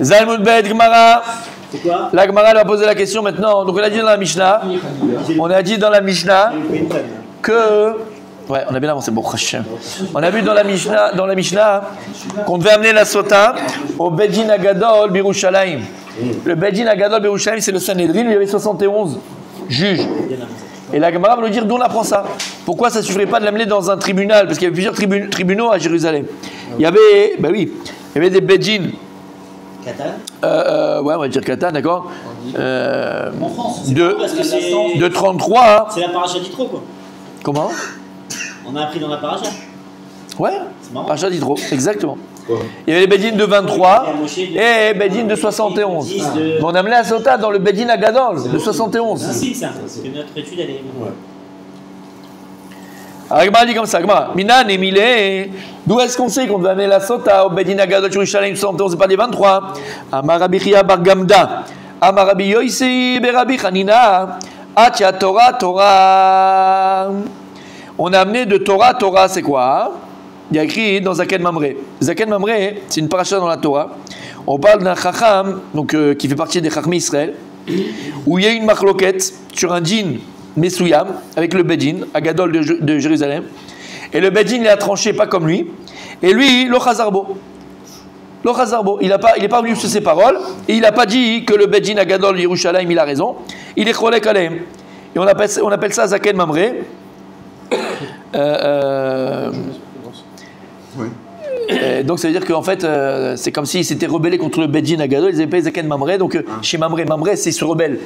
Zalmud Bet Gemara. La Gemara lui a posé la question maintenant. Donc on a dit dans la Mishnah. Que. Ouais, on a bien avancé. Bon, on a vu dans la Mishnah qu'on devait amener la sota au Bedin Agadol Birushalayim. Le Bedin Agadol Birushalayim, c'est le Sanhedrin. Il y avait 71 juges. Et la Gemara va nous dire d'où on apprend ça. Pourquoi ça ne suffirait pas de l'amener dans un tribunal? Parce qu'il y avait plusieurs tribunaux à Jérusalem. Il y avait, il y avait des Bedin. Ouais, on va dire Katan, d'accord. En France, de 33. Hein. C'est la paracha d'Itro, quoi. Comment? On a appris dans la paracha. Ouais, paracha d'Itro, exactement. Il y avait les Bedin de 23 et Bedin de 71. Mais on a amené la sota dans le Bedin Agadol de 71. C'est ça, parce que notre étude, elle est. Agma dit comme ça, Agma. Minan et Milé. D'où est-ce qu'on sait qu'on doit amener la sota au Bedin Agadol Yerushalayim 71, c'est pas des 23? Amarabi Chia Bar Gamda. Amarabi Yoisi Berabi Hanina. Atia Torah. On a amené de Torah, c'est quoi? Il y a écrit dans Zaken Mamre. Zaken Mamre, c'est une paracha dans la Torah. On parle d'un Chacham, donc, qui fait partie des Chachmi Israël, où il y a une marloquette sur un djinn Mesouyam, avec le Bedin, Agadol de Jérusalem. Et le Bedin, il a tranché pas comme lui. Et lui, lo Chazarbo. Il n'est pas venu sur ses paroles. Et il n'a pas dit que le Bedin Agadol de Yerushalayim, il a raison. Il est Cholek Aleim. Et on appelle ça Zaken Mamre. Donc ça veut dire qu'en fait c'est comme s'ils s'étaient rebellés contre le Bedin Agadol, ils avaient pas Zaken Mamre, donc chez Mamre c'est se rebelle.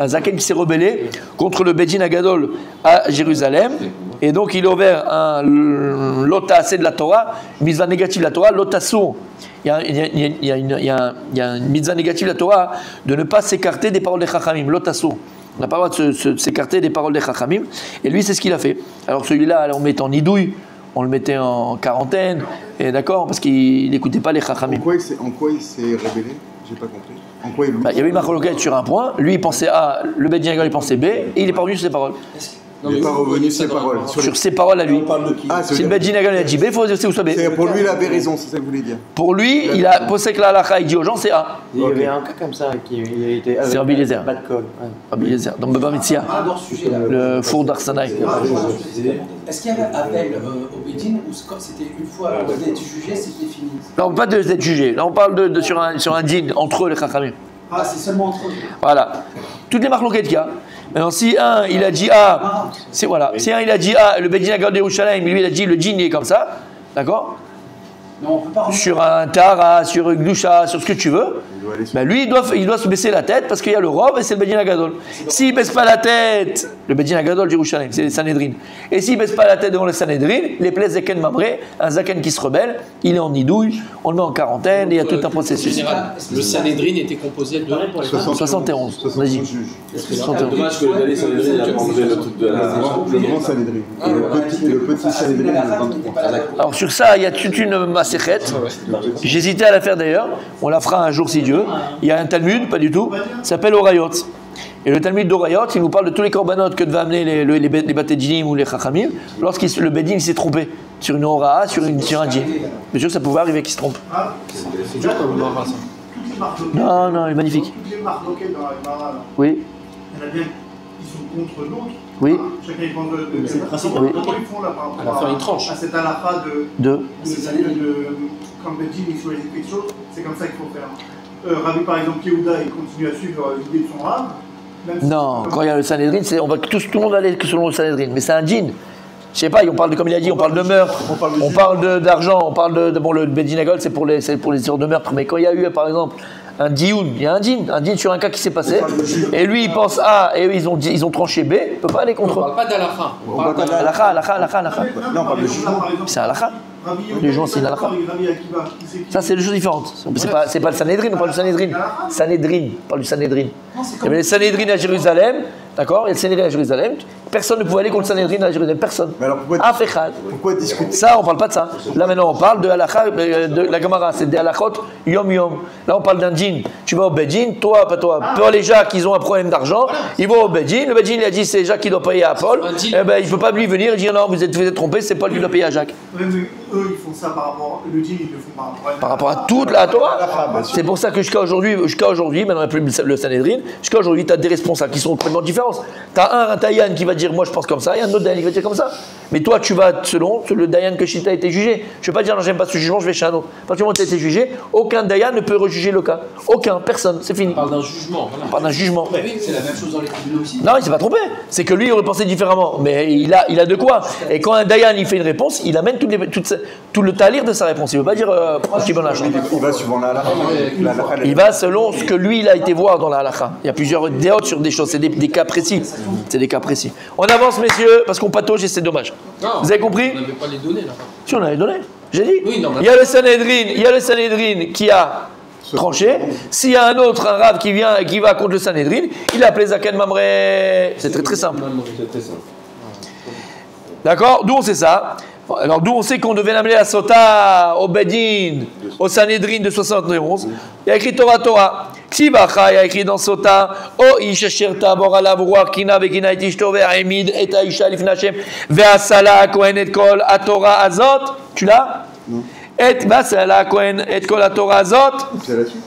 Un Zaken qui s'est rebellé contre le Bedin Agadol à Jérusalem, et donc il a ouvert un lota assez de la Torah, une mitzvah négative de la Torah, lota sour. Il y a une mitzvah négative de la Torah de ne pas s'écarter des paroles des Chachamim, lota sour. On n'a pas le droit de s'écarter des paroles des Chachamim, et lui c'est ce qu'il a fait. Alors celui-là, on le mettait en nidouille, on le mettait en quarantaine, et d'accord, parce qu'il n'écoutait pas les Chachamim. En quoi il s'est rébellé? J'ai pas compris. En quoi il y avait une marloquette sur un point, lui il pensait A, le Bedin Agadol il pensait B, et il n'est pas revenu sur ses paroles. Il n'est pas revenu sur ses paroles. Sur ses paroles à lui. Si le Bedin Agadol a dit B, il faut dire C ou soit B. Pour lui, il avait raison, c'est ça que vous voulez dire. Pour lui, il a posé que la halakha, il dit aux gens, c'est A. Il y avait un cas comme ça qui était. C'est Rabbi Eliezer. Balcol. Rabbi Eliezer, dans Baba Mitzia, le four d'Arsanaï. Est-ce qu'il y avait appel au Bedin ou quand c'était une fois d'être jugé, c'était fini? Non, pas d'être jugé. Là, on parle sur un dîne entre eux, les Chachamim. Ah, c'est seulement entre eux. Voilà. Toutes les marloquettes qu'il y a. Maintenant, si un, il a dit A, si un, il a dit A, le Bedin Agadol de Yerushalayim, lui, il a dit le djinn, il est comme ça, d'accord? Non, on peut pas. Sur un Tara, sur une Gdusha, sur ce que tu veux, ben lui, il doit se baisser la tête parce qu'il y a le robe et c'est le Bedin Agadol. S'il ne baisse pas la tête, le Bedin Agadol de Yerushalayim, c'est le Sanhedrin. Et s'il ne baisse pas la tête devant le Sanhedrin, les plaies Zaken Mamre, un Zaken qui se rebelle, il est en nidouille, on le met en quarantaine et il y a tout un processus. Le Sanhedrin était composé de 71. Vas-y. C'est dommage que le dernier Sanhedrin a enlevé le truc de la. Le grand Sanhedrin. Le petit Sanhedrin de 23. Alors sur ça, il y a toute une masséchet. J'hésitais à la faire d'ailleurs. On la fera un jour si Dieu. Il y a un Talmud, pas du tout, ça s'appelle Orayot. Et le Talmud d'Orayot, il nous parle de tous les corbanotes que devaient amener les Batédinim ou les Chachamim lorsque le Bedin s'est trompé sur une Ora'a, sur un djinn. Bien sûr que ça pouvait arriver qu'il se trompe. C'est juste comme une race. Non, il est magnifique. Toutes les marloquettes dans la Gemara, oui. Il y en a bien qui sont contre l'autre. Oui. Chacun il pense de c'est le principe. comment ils font là par rapport à la fin, ils tranchent. à cette halakha quand Bedin il choisit quelque chose, c'est comme ça qu'il faut faire. Rabbi par exemple Yehuda, il continue à suivre l'idée de son rab. Non, quand il y a le Sanhedrin, tout le monde va aller selon le Sanhedrin, mais c'est un djinn. Je sais pas, on parle de, comme il a dit, on parle de meurtre, on parle d'argent, on parle de bon, le Bedin Agadol, c'est pour les histoires de meurtre, mais quand il y a eu par exemple un dioun, il y a un djinn sur un cas qui s'est passé, et lui il pense A, et eux ils ont tranché B, il ne peut pas aller contre eux. On ne parle pas d'Alakha. Halakha. Non, on parle de jugement. C'est Halakha. Les gens, c'est une halakha. Ça, c'est des choses différentes. C'est pas le Sanhedrin, on parle du Sanhedrin. Sanhedrin, on parle du Sanhedrin. Il y avait le Sanhedrin à Jérusalem, d'accord? Il y a le Sanhedrin à Jérusalem. Personne ne pouvait aller contre le Sanhedrin à Jérusalem. Personne. Mais alors pourquoi discuter? Ça, on parle pas de ça. Là, maintenant, on parle de halakha, de la Gemara, c'est des halakhot yom yom. Là, on parle d'un djinn. Tu vas au Bedin, toi, pas toi. Paul et Jacques, ils ont un problème d'argent. Ils vont au Bedin. Le Bedin, il a dit c'est Jacques qui doit payer à Paul. Eh ben, il ne peut pas lui venir et dire non, vous êtes trompé, c'est Paul qui doit payer à Jacques. eux, ils font ça par rapport. Le din, ils le font par rapport à toute la Torah. C'est pour ça que jusqu'à aujourd'hui, maintenant il n'y a plus le Sanhedrin, jusqu'à aujourd'hui, tu as des responsables qui sont complètement différents. Tu as un Dayan qui va dire moi je pense comme ça, et un autre Dayan qui va dire comme ça. Mais toi, tu vas selon le Dayan que Shita a été jugé. Je ne vais pas dire non, j'aime pas ce jugement, je vais chez un autre. À partir du moment où tu as été jugé, aucun Dayan ne peut rejuger le cas. Aucun, personne, c'est fini. On parle d'un jugement. Voilà. On parle d'un jugement. C'est la même chose dans les tribunaux aussi. Non, il s'est pas trompé. C'est que lui, il aurait pensé différemment. Mais il a de quoi. Et quand un Dayan il fait une réponse, il amène tout le talir de sa réponse. Il ne veut pas dire Il va suivant la halakha. il va selon ce que lui, il a été voir dans la halakha. Il y a plusieurs déotes sur des choses. C'est des cas précis. C'est des cas précis. On avance, messieurs, parce qu'on patauge et c'est dommage. Non, Vous avez compris? On n'avait pas les données là. Si, on avait donné. J'ai dit. Oui, non, il y a le Sanhedrin qui a tranché. S'il y a un autre, un rave qui vient et qui va contre le Sanhedrin, il a appelé Zaken Mamré. C'est très très simple. D'accord? D'où on sait ça? Alors d'où on sait qu'on devait l'amener la Sota au Bedin, au Sanhedrin de 71. Il y a écrit Torah. Ksivacha, il y a écrit dans Sota, O ish asher tabor alav ruach kina vekina et ishto ve'amid et aisha lifnei Hashem ve'asala kohen et kol atorah azot. Tu l'as? Et ve'asala kohen et kol atorah azot. C'est là-dessus.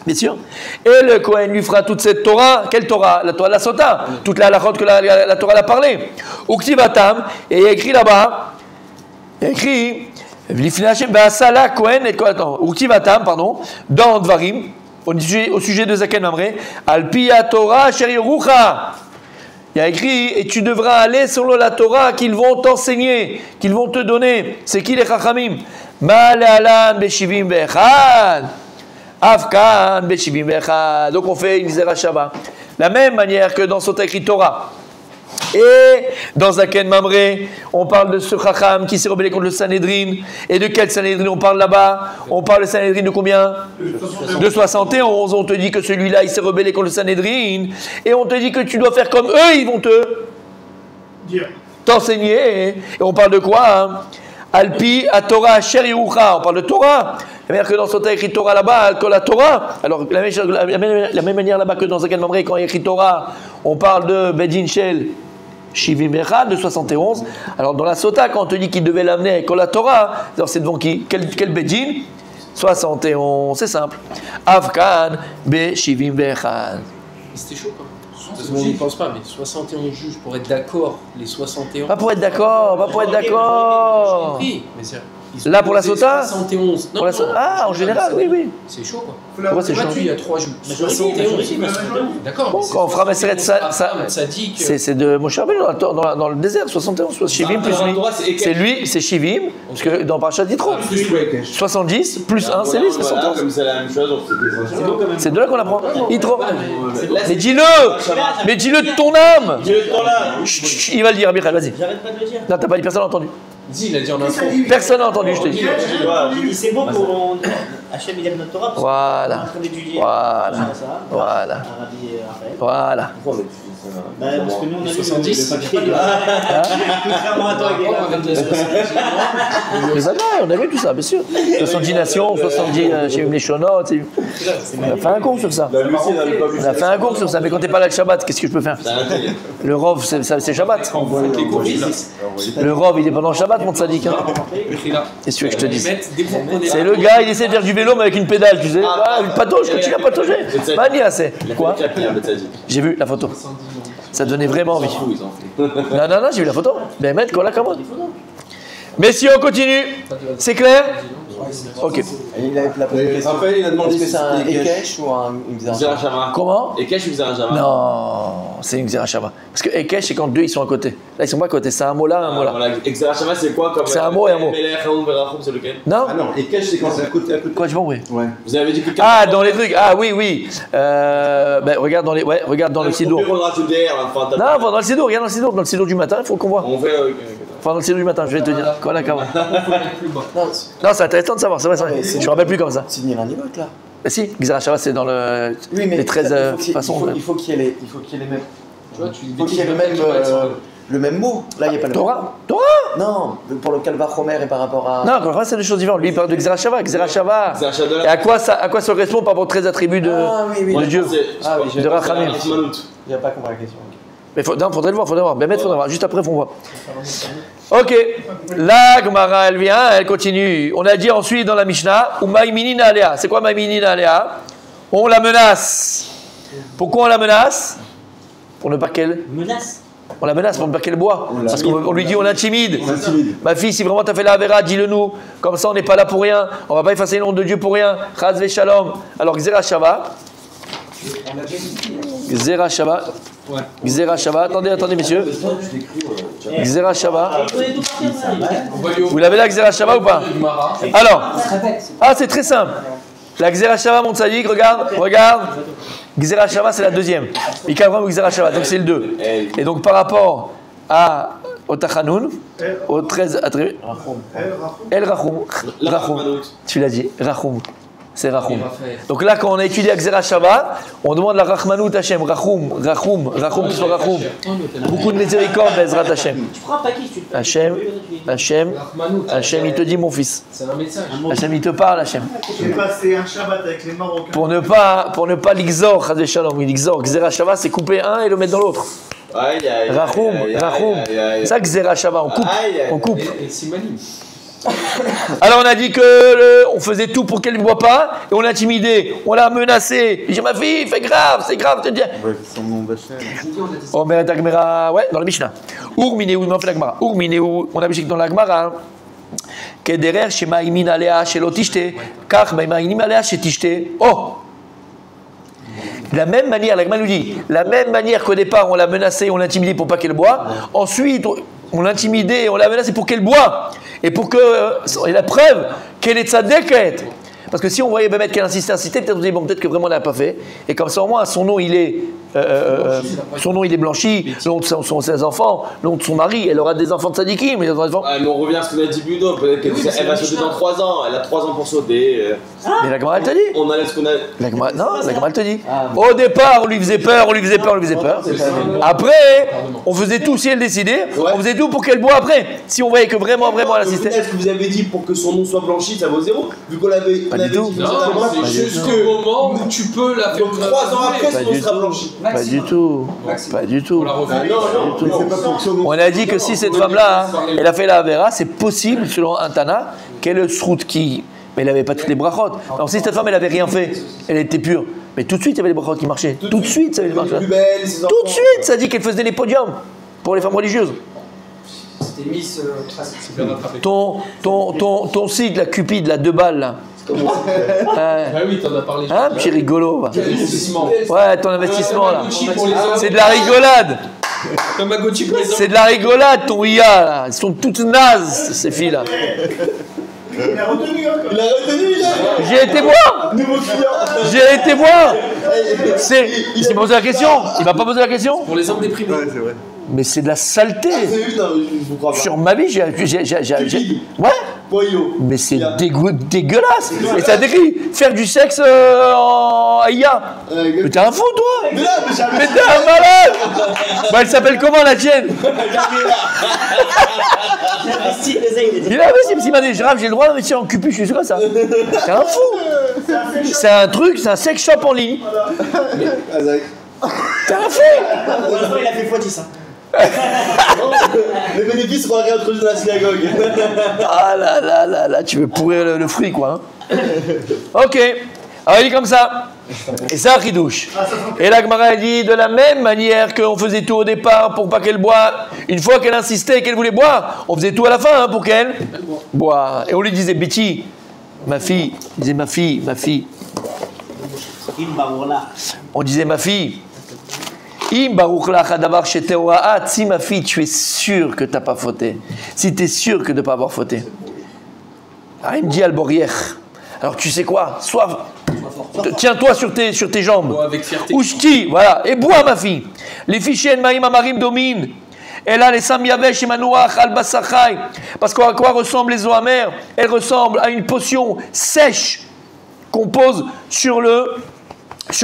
Bien sûr. Et le Kohen lui fera toute cette Torah. Quelle Torah? La Torah de la Sota. Toute la halachot que la Torah l'a parlé. Uktivatam. Et il y a écrit là-bas. Il y a écrit. Lifnei Hashem ve'asala kohen et kol atorah. Uktivatam, pardon. Dans Dvarim. Au sujet de Zaken Mamré, Al-Pi Torah Sherirucha. Il y a écrit, et tu devras aller selon la Torah qu'ils vont t'enseigner, qu'ils vont te donner. C'est qui les Chachamim? Ma'ale'alan Beshivim Ve'echad. Afkan Beshivim Ve'echad. Donc on fait une Zera Shabbat. La même manière que dans son écrit Torah. Et dans Zaken Mamré, on parle de ce Chacham qui s'est rebellé contre le Sanhedrin. Et de quel Sanhedrin on parle là-bas? On parle de Sanhedrin de combien? De 71. On te dit que celui-là, il s'est rebellé contre le Sanhedrin. Et on te dit que tu dois faire comme eux, ils vont t'enseigner. Et on parle de quoi? Alpi à Torah Sherirucha. On parle de Torah. La manière que dans Sota écrit Torah là-bas, que la Torah. Alors, la même manière là-bas que dans Zaken Mamré, quand il y a écrit Torah, on parle de Bedin Shel Shivim Echad de 71. Alors, dans la Sota, quand on te dit qu'il devait l'amener avec la Torah, alors c'est devant qui? Quel Bedin? 71. C'est simple. Afkan Be Shivim Echad. C'était chaud quand même. On n'y pense pas, mais 71 juges pour être d'accord, les 71. Pas pour être d'accord, pas pour être d'accord. Oui, mais c'est. Là pour la Sota 71. Non, pour la Sota. Ah, en général, oui. C'est chaud quoi. Pourquoi c'est chaud? Il y a 3 juges. 71. D'accord. Bon, quand on fera Maseret, ça dit que. c'est de Moshe Rabbeinu dans le désert, 71. Shivim plus lui. C'est lui, c'est Shivim, parce que dans Parashat Yitro. 70 plus 1, c'est lui, 71. Comme c'est la même chose, C'est de là qu'on apprend. Yitro. Mais dis-le de ton âme. Il va le dire, Michal, vas-y. J'arrête pas de le dire. Non, t'as pas dit, personne n'a entendu. Dis, il a dit en intro. Personne n'a entendu, je te dis. J'ai dit c'est bon pour Hachem il aime notre Torah. Voilà. On est en train d'étudier. Voilà. Voilà. Voilà. Parce que nous on a 70, le papier. Contrairement à toi, Mais ça va, on a vu tout ça, bien sûr. 70 nations, 70 chez les Shonot. On a fait un cours sur ça. On a fait un cours sur ça, mais quand t'es pas là le Shabbat, qu'est-ce que je peux faire? Le Rov, c'est Shabbat. Le Rov, il est pendant le Shabbat, mon tzaddik. Qu'est-ce que tu veux que je te dise? C'est le gars, il essaie de faire du vélo, mais avec une pédale, tu sais. Ah, il patauge, continue à patauger. Mania, c'est. Quoi? J'ai vu la photo. Ça donnait vraiment envie. Non, j'ai vu la photo. Ben, mettre quoi là, comment? Messieurs, on continue. C'est clair? Ok. Il avait la question. Raphaël, il a demandé Est-ce que si c'est un c'était Ekesh ou un Xerashama? Comment? Ekesh ou Xerashama? Non, c'est une Xerashama. Parce que Ekesh, c'est quand deux ils sont à côté. Là, ils sont pas à côté. C'est un mot là, un mot là. Voilà, Xerashama, c'est quoi comme. C'est un mot et un mot. C'est lequel? Non? Ah non, Ekesh, c'est quand c'est à côté. Quoi, j'ai pas compris? Ouais. Vous avez dit que. Ah, dans les trucs. Ah, oui. Ben, regarde dans les. Ouais, regarde dans le Sidour. On rajouter. Non, dans le Sidour, regarde dans le Sidour. Dans le Sidour du matin, il faut qu'on voit. On fait. Enfin, dans le Sidour du matin, je vais te dire. Quoi, là, comment? Non, Non, c'est intéressant de savoir, c'est vrai. Je me rappelle plus comme ça. c'est ni l'un ni l'autre là. Bah si, Xerashava, c'est dans le... Oui, mais les 13 façons. Il faut qu'il y ait les mêmes. Tu vois, tu Il faut qu'il y ait le même mot. Là, il n'y a pas le Torah? Torah? Non, pour le Kalvar Homer et par rapport à. Non, encore c'est deux choses différentes. Lui, il parle de Xerashava. Et à quoi ça correspond par rapport aux 13 attributs de Dieu? Ah oui, de Rachamim. j'ai pas compris la question. Mais faudrait le voir. Ben, faudrait voir. Juste après, on voit. Ok. La Gemara, elle vient, elle continue. On a dit ensuite dans la Mishnah, ou Maïminina Alea. C'est quoi Maïminina Alea? On la menace. Pourquoi on la menace? Pour ne pas qu'elle. Menace. On la menace pour ne pas qu'elle boit. Parce qu'on lui dit, on l'intimide. On l'intimide. Ma fille, si vraiment tu as fait la Avera, dis-le nous. Comme ça, on n'est pas là pour rien. On ne va pas effacer le nom de Dieu pour rien. Chaz ve shalom. Alors, Gzera Shava. Gzera Shava. Gzera Shava. Attendez, messieurs. Gzera Shava. Vous l'avez là, Gzera Shava ou pas? Alors, c'est très simple. La Gzera Shava, mon tzaddik, regarde. Gzera Shava, c'est la deuxième. Mikavram ou Gzera Shava, donc c'est le 2. Et donc par rapport au Tachanoun, au 13 attributs, El Rachum. Tu l'as dit, Rachum. C'est Rachum. Donc là, quand on a étudié Gzera Shava, on demande la Rachmanout Hashem, Rachum, que ce soit Rachum. Beaucoup de miséricorde, Bezrat Hashem. Tu prends un paquet, tu le Hashem, il te dit mon fils. C'est un message. Hashem, il te parle, Hashem. J'ai passé un Shabbat avec les Marocains. Pour ne pas l'ixor, Chaz Shalom, l'ixor. Gzera Shava, c'est couper un et le mettre dans l'autre. Rachum. C'est ça Gzera Shava, on coupe. Et Simanim. Alors on a dit que on faisait tout pour qu'elle ne boit pas et on l'a intimidée, on l'a menacée. Il dit ma fille, c'est grave, te dis. Ouais, son nom d'Hachem. Oh mais la Gemara, ouais, dans la Mishnah. Urmineu, on fait la Gemara. Urmineu, on a vu dans la Gemara. Kederer shema imin alea shelo tishte, kach maimin alea shetishte. Oh. De la même manière, la Gemara nous dit, la même manière qu'au départ on l'a menacée, on l'a intimidée pour pas qu'elle boit. Ensuite, on l'a intimidée, on l'a menacée pour qu'elle boit. Et pour que, et la preuve qu'elle est tzadeket. Parce que si on voyait Bémet qu'elle insistait, peut-être on dit bon, peut-être que vraiment elle n'a pas fait. Et comme ça au moins son nom il est blanchi, le nom de ses enfants, le nom de son mari, elle aura des enfants de tzadikim. Mais on revient à ce qu'on a dit Budo, peut-être qu'elle va sauter dans 3 ans, elle a 3 ans pour sauter. Mais la Gemara elle te dit. On a ce qu'on a. La Gemara elle te dit. Au départ on lui faisait peur. Après on faisait tout si elle décidait, on faisait tout pour qu'elle boive après. Si on voyait que vraiment elle assistait. Est-ce que vous avez dit pour que son nom soit blanchi, ça vaut 0? Vu qu'on l'avait. Pas du tout. Non, c'est juste que moment où tu peux la faire. Donc 3 ans après, son nom sera blanchi. Pas du tout. On la refait. Mais c'est pas pour que son nom. On a dit que si cette femme-là, elle a fait la Avera, c'est possible, selon un Tana, qu'elle le srout qui. Mais elle n'avait pas toutes les brachot. Alors si cette femme, elle n'avait rien fait, elle était pure. Mais tout de suite, il y avait les brachot qui marchaient. Tout de suite, ça avait marché. Tout de suite, ça dit qu'elle faisait les podiums pour les femmes religieuses. C'était Miss Ton site, la Cupide, la 2 balles, là. Ah oui, t'en as parlé. Hein, petit rigolo. Va. Ouais, ton investissement, là. C'est de la rigolade. Tamagotchi pour les hommes. C'est de la rigolade, ton IA, là. Ils sont toutes nazes, ces filles-là. Il a retenu, hein, quand même. J'ai été voir. Il s'est posé la question. Il m'a pas posé la question. Pour les hommes déprimés. Ouais, c'est vrai. Mais c'est de la saleté. Sur ma vie, j'ai ouais. Mais c'est dégueulasse. Et ça décrit faire du sexe en IA. Mais t'es un fou, toi. Mais t'es un malade. Bah, elle s'appelle comment, la tienne? Il a investi, parce qu'il m'a dit, Gérard, j'ai le droit d'investir en cupu, je suis comme ça. C'est un fou. C'est un truc, c'est un sex shop en ligne. T'es un fou. Il a fait x10. Les bénéfices seront réintroduits dans la synagogue. Ah là, tu veux pourrir le fruit, quoi. Hein. Ok, alors il dit comme ça. Et ça, Ridouche. Et la Gemara dit de la même manière qu'on faisait tout au départ pour pas qu'elle boive, une fois qu'elle insistait et qu'elle voulait boire, on faisait tout à la fin pour qu'elle boive. Et on lui disait, Betty, ma fille, on disait ma fille. On disait ma fille. Si ma fille, tu es sûr que tu n'as pas fauté, si tu es sûr que de ne pas avoir fauté, alors il me dit Al-Boriech, alors tu sais quoi, tiens-toi sur tes jambes, Ushti, voilà, et bois ma fille. Les fichiers Maïm Amarim dominent, et là les Sam Yavesh et Manouach Al-Basachai, parce qu'à quoi ressemblent les eaux amères? Elles ressemblent à une potion sèche qu'on pose sur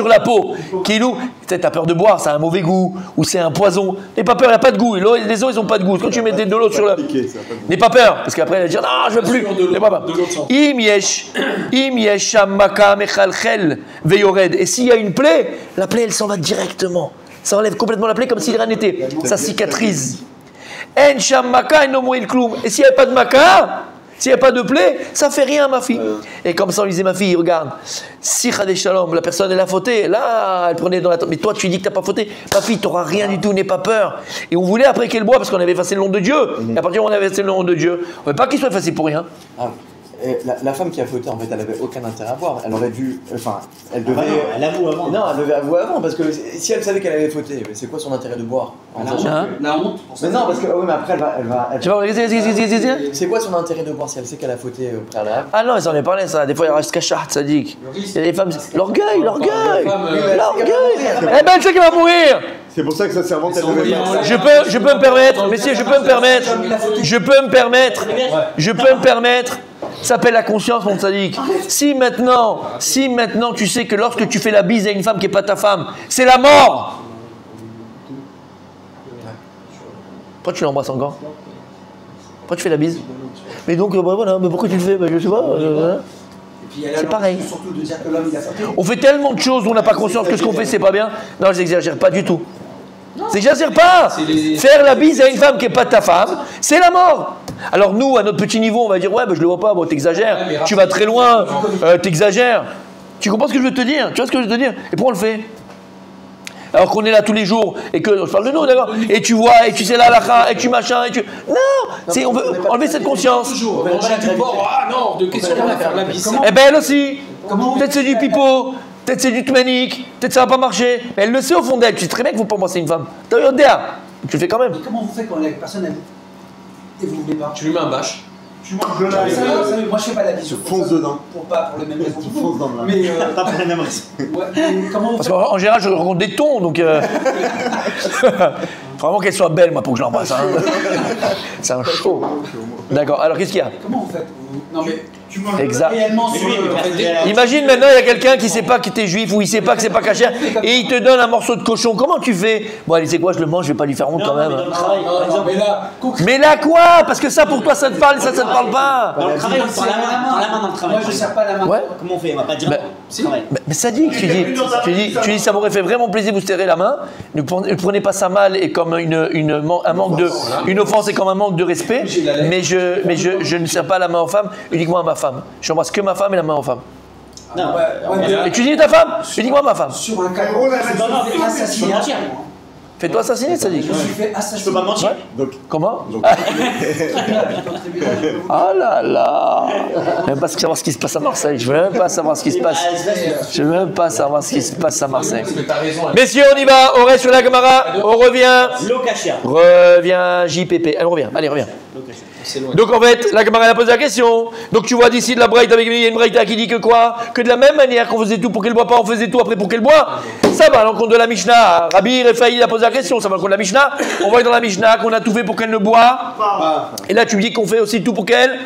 la peau, qui nous, t'as peur de boire, ça a un mauvais goût, ou c'est un poison. N'aie pas peur, il n'y a pas de goût. Les eaux, ils n'ont pas de goût. Quand tu mets de l'eau sur le. N'aie pas peur, parce qu'après, elle va dire non, je ne veux plus. N'aie pas peur. Im yesh maka mechalchel veyored. Et s'il y a une plaie, la plaie, elle s'en va directement. Ça enlève complètement la plaie comme si rien n'était. Ça cicatrise. En sham maka en nomoil kloum. Et s'il n'y avait pas de maka, s'il n'y a pas de plaie, ça fait rien, ma fille. Et comme ça, on disait, ma fille, regarde, si Chadé Shalom, la personne, elle a fauté, là, elle prenait dans la tête. Mais toi, tu dis que tu n'as pas fauté. Ma fille, tu n'auras rien du tout, n'aie pas peur. Et on voulait après qu'elle boit parce qu'on avait effacé le nom de Dieu. Et à partir du moment où on avait effacé le nom de Dieu, on ne veut pas qu'il soit effacé pour rien. Ah, et la femme qui a fauté, en fait, elle avait aucun intérêt à boire. Elle aurait dû. Enfin, elle devait. Elle avoue avant. Non, elle devait avouer avant, parce que si elle savait qu'elle avait fauté, c'est quoi son intérêt de boire La honte. Mais non, parce que oui, mais après elle va. Tu vois, C'est quoi son intérêt de boire si elle sait qu'elle a fauté au préalable? Ah non, ils en ont parlé, ça. Des fois, il reste cachat, ça dit. Il y a des femmes. L'orgueil. L'orgueil. Eh ben, elle sait qu'elle va mourir. C'est pour ça que sa servante, elle devait pas. Je peux me permettre, messieurs, je peux me permettre. Ça s'appelle la conscience, mon tzaddik. Si maintenant, tu sais que lorsque tu fais la bise à une femme qui n'est pas ta femme, c'est la mort. Pourquoi tu l'embrasses encore? Pourquoi tu fais la bise? Mais donc, voilà, mais pourquoi tu le fais? Je sais pas. C'est pareil. Surtout de dire que l'homme, il a fauté. On fait tellement de choses où on n'a pas conscience que ce qu'on fait, c'est pas bien. Non, je n'exagère pas du tout. J'exagère pas. Faire la bise à une femme qui n'est pas ta femme, c'est la mort. Alors nous, à notre petit niveau, on va dire ouais, je le vois pas, bon, t'exagères, tu vas très loin, t'exagères. Tu comprends ce que je veux te dire? Tu vois ce que je veux te dire? Et pourquoi on le fait? Alors qu'on est là tous les jours et que je parle de nous, d'accord? Et tu vois, et tu sais la lacha, et tu machin, et tu. Non, on veut enlever cette conscience. Toujours. On va du bord. Ah non, de question de faire la bise. Eh ben elle aussi. Peut-être c'est du pipeau. Peut-être c'est du tmanique, peut-être ça va pas marcher. Mais elle le sait au fond d'elle, tu sais très bien qu'il ne faut pas embrasser une femme. T'as eu un DA, tu le fais quand même. Mais comment vous faites quand la personne elle et vous ne voulez pas? Tu lui mets un bâche. Tu manges de la. Moi je fais pas la bise. Je fonce dedans. Pour les mêmes raisons. Tu fonces dans le Mais Pas pour la même raison. comment vous Parce faites? qu'en général, je rencontre des tons, donc. Vraiment qu'elle soit belle, moi, pour que je l'embrasse. Hein. C'est un show. D'accord, alors qu'est-ce qu'il y a? Comment vous faites? Non mais Tu manges Exact. réellement sur Imagine maintenant, il y a quelqu'un qui ne sait pas que tu es juif ou il ne sait pas que c'est pas cachère et il te donne un morceau de cochon. Comment tu fais? Bon, allez, c'est quoi, je le mange, je vais pas lui faire honte quand même. Dans le travail, par exemple. Mais là, Mais là, quoi? Parce que ça, pour toi, ça te parle et ça te parle pas. Dans le travail, on prend la main dans le travail. Moi je sers pas la main. Ouais. Comment on fait? On va pas dire. Si. Travail. Mais ça dit, tu dis, ça m'aurait fait vraiment plaisir de vous serrer la main. Ne prenez pas ça mal et comme un manque de, une offense et comme un manque de respect. Mais je ne serre pas la main aux femmes, uniquement à ma femme. Je n'embrasse que ma femme et la main aux femmes. Non, Et tu dis ta femme, uniquement à ma femme. Sur un cas, Non, je suis fait assassiner. Fais-toi assassiner, ça dit. Je suis fait je peux assassiner. pas mentir. Donc, Comment? donc, Ah là là. Je veux même pas savoir ce qui se passe à Marseille. Je veux même pas savoir ce qui se passe. Je veux même pas savoir ce qui se passe à Marseille. t'as raison. Messieurs, on y va. On reste sur la Gemara. On revient. Lokashia. Reviens, JPP. Allez, on revient. Allez, reviens. C'est loin. Donc en fait, la Gemara elle a posé la question. Donc tu vois d'ici de la braïta avec il y a une braïta qui dit que quoi? Que de la même manière qu'on faisait tout pour qu'elle boit pas, on faisait tout après pour qu'elle boit. Ça va à l'encontre de la Mishnah. Rabbi Refaï a posé la question. Ça va à l'encontre de la Mishnah. On voit dans la Mishnah qu'on a tout fait pour qu'elle ne boit. Et là tu me dis qu'on fait aussi tout pour qu'elle.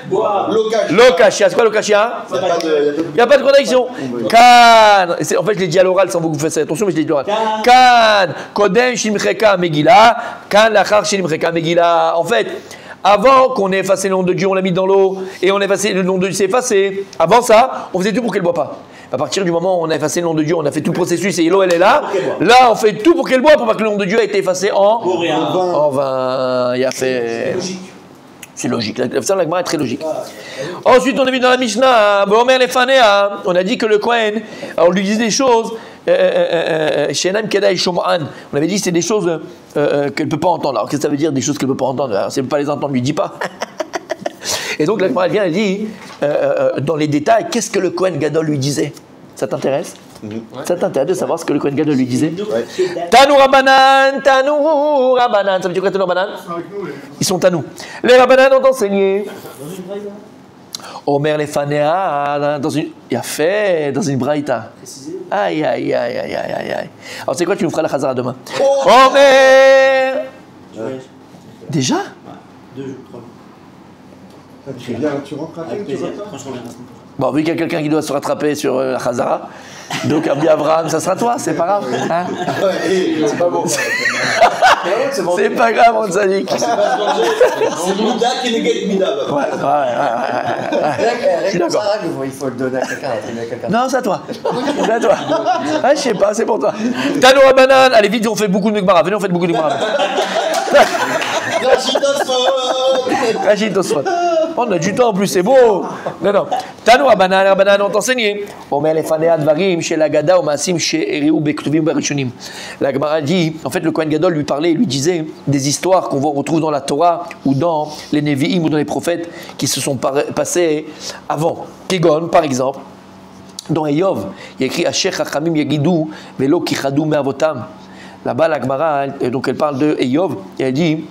Lokashia. C'est quoi Lokashia? Il n'y a pas de contradiction. Kan. En fait, je l'ai dit à l'oral sans vous faire attention, mais je l'ai dit à l'oral. Kan. Kodem Shimcheka Megillah. Kan Lachar Shimcheka Megillah. En fait. Avant qu'on ait effacé le nom de Dieu, on l'a mis dans l'eau et on a effacé le nom de Dieu, s'est effacé. Avant ça, on faisait tout pour qu'elle ne boit pas. À partir du moment où on a effacé le nom de Dieu, on a fait tout le processus et l'eau elle est là. Là, on fait tout pour qu'elle boit pour pas que le nom de Dieu ait été effacé en vin. Il a fait. C'est logique. La Gemara est très logique. Ensuite, on a vu dans la Mishnah, Omer Lefanea, on a dit que le Kohen, on lui disait des choses. Shenam Kedai Shom'an. On avait dit que c'est des choses qu'elle ne peut pas entendre. Alors qu'est-ce que ça veut dire des choses qu'elle ne peut pas entendre? Alors, si elle ne peut pas les entendre, ne lui dis pas. Et donc la Gemara vient et dit dans les détails, qu'est-ce que le Kohen Gadol lui disait? Ça t'intéresse? Ça t'intéresse de savoir ce que le Kohen Gadol lui disait? Tanou Rabbanan, Tanou Rabbanan. Ça veut dire quoi Tanou Rabbanan? Ils sont à nous. Les Rabbanan ont enseigné. Omer Lefanea, il a fait dans une braïta. Aïe, aïe, aïe, aïe, aïe, aïe. Alors c'est quoi, tu nous feras la chazara demain? Omer. Déjà? 2 jours, 3 jours. tu rentres à peine, tu rentres. Franchement, bien. Bon, vu qu'il y a quelqu'un qui doit se rattraper sur la Chazara, donc Rabbi Abraham, ça sera toi, c'est pas grave. Hein, C'est pas bon. c'est pas grave, on s'indique. C'est Mida qui négative Mida. Ouais. Je suis d'accord. Il faut le donner à quelqu'un, attribuer à quelqu'un. Non, c'est à toi. C'est à toi. Ah, je sais pas, c'est pour toi. Tano Rabanan, allez vite, on fait beaucoup de Gemara. Venez, on fait beaucoup de Gemara. Rachid Tosfot. On a du temps en plus, c'est beau. Non. Tano Rabanan, on t'enseignait. Omer lefanei advarim chez la Gada ou Maasim chez Eriou Bektuvim Barishonim. La Gemara dit, en fait, le Kohen Gadol lui parlait, lui disait des histoires qu'on retrouve dans la Torah ou dans les Nevi'im ou dans les prophètes qui se sont passés avant. Kegon, par exemple. Dans Eyov, il y a écrit Asher Chachamim Yagidou Velo Kichadou Me'avotam. Là-bas, la Gemara, donc elle parle de Eyov et elle dit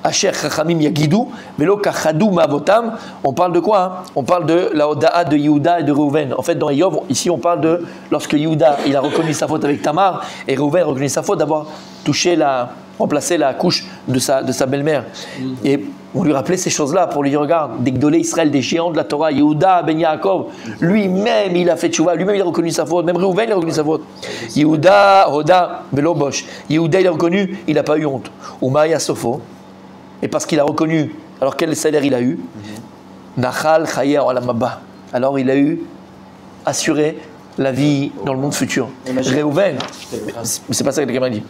Asher Chachamim Yagidou Velo Kichadou Me'avotam. On parle de quoi, hein? On parle de la Oda'a de Yehuda et de Reuven. En fait, dans Eyov, ici, on parle de lorsque Yehuda il a reconnu sa faute avec Tamar et Reuven a reconnu sa faute d'avoir remplacé la couche de sa belle-mère. Et on lui rappelait ces choses-là pour lui dire regarde, des Gdolé Israël, des géants de la Torah, Yehuda, Ben Yaakov, lui-même il a fait tchouva, lui-même il a reconnu sa faute, même Reuven il a reconnu sa faute. Yehuda, Hoda, Velo Bosh. Yehuda il a reconnu, il n'a pas eu honte. Umaya Sofo, et parce qu'il a reconnu, alors quel salaire il a eu? Nachal Chaye Olam Haba. Alors il a eu assuré la vie dans le monde futur. Reuven, mais c'est pas ça que le gamin dit.